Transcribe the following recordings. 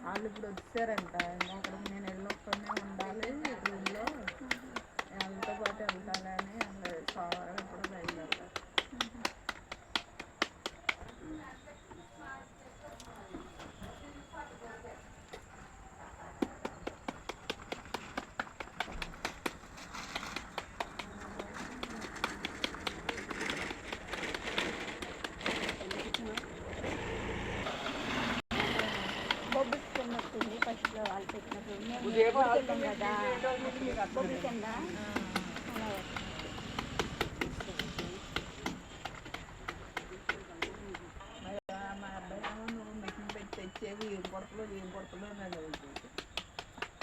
వాళ్ళు ఇప్పుడు వచ్చారంట. అక్కడికి నేను వెళ్ళొక్కనే ఉండాలి రూమ్లో, వాళ్ళతో పాటు వెళ్తానని సోమవారం ఇప్పుడు బయలుదేరారు. ఫస్ట్లో వాళ్ళు పెట్టినప్పుడు కదా కింద మా అబ్బాయి మిషన్ పెట్టి తెచ్చేవి ఏం కొడతలో నన్ను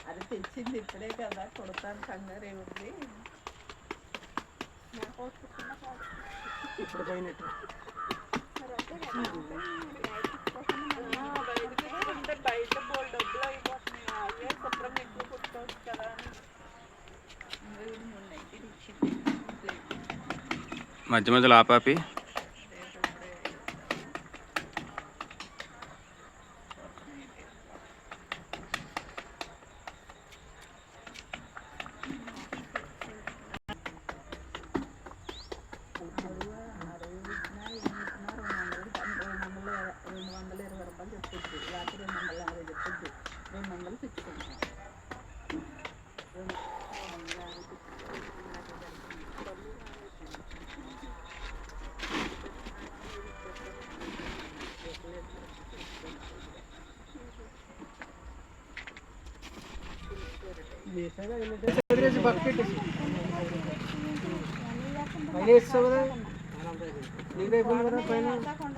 అది తెచ్చింది ఇప్పుడే కదా కొడతాను కంగారు ఏముంది ఇప్పుడు పోయినట్టు బయట బోల్ డబ్బులు అయిపోతున్నాయి. అదే శుభ్రంగా ఎక్కువ కుట్టుకోవచ్చు కదా అని మధ్య మధ్యలో ఆపాపి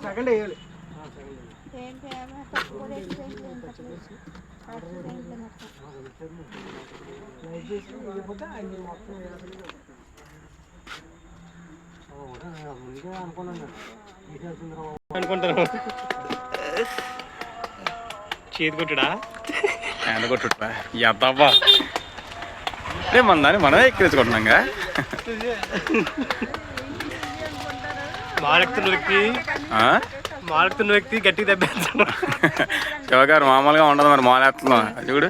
సెకండ్ వేయాలి. అనుకుంటాను చేతి కొట్టుడా ఎండ కొట్టుడా ఎంతబ్బా రే మన దాన్ని మనమే ఎక్కిరించుకుంటున్నాగా. మారుతున్న వ్యక్తి గట్టిగా దెబ్బేస్తాడు. శివగారు మామూలుగా ఉండదు మరి మాలేస్తున్నాం చూడు.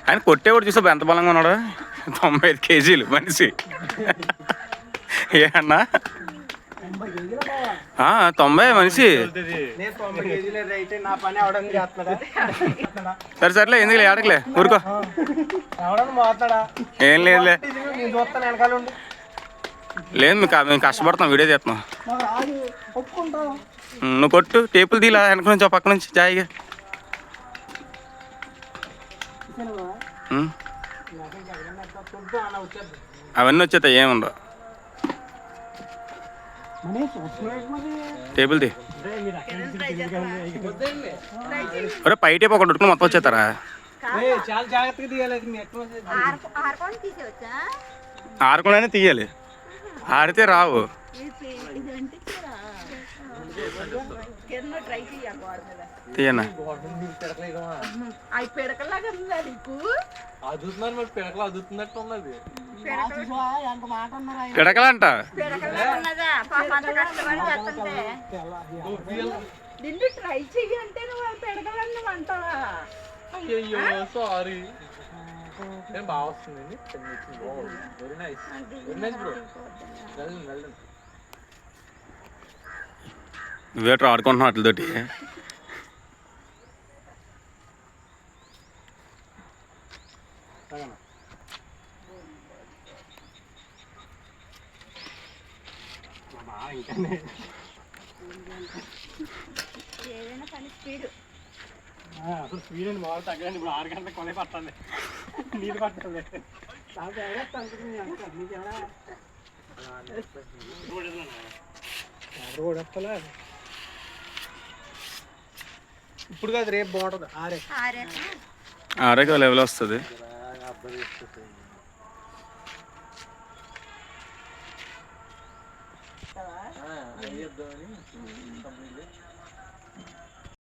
ఆయన కొట్టే కూడా చూసా ఎంత బలంగా ఉన్నాడు. 95 కేజీలు మనిషి ఏ అన్నా 90 మనిషి. సరే సర్లే ఎందుకులే ఆడకలే ఊరుకో ఏం లేదులే. లేదు మేము కష్టపడుతున్నాం వీడియో చేస్తున్నాం. నువ్వు కొట్టు టేపులు తీలా వెనక నుంచి పక్క నుంచి జాయిగా. అవన్నీ వచ్చేస్తాయి ఏముండవు. టేబుల్ తీ ఒరే పై టేపు ఒకటి ఉట్టుకుని మొత్తం వచ్చేస్తారా. ఆరకుండానే తీయాలి, ఆడితే రావు. తీయనా పిడకలంట ట్రై చెయ్యి అంటే నువ్వు పెడగలని అంటావా? అయ్యో సారీ. బాగా వస్తుందండి. Very nice very nice bro. నువ్వేట్రా ఆడుకుంటున్నావు వాటితోటి. అసలు స్పీడ్ అండి బాగా తగ్గండి. ఇప్పుడు 6 గంటలకు కొనే పట్టాలి, నీళ్ళు పట్టాలి. ఇప్పుడు కాదు రేపు బాగుంటుంది. ఆరేక లెవెల్ వస్తుంది.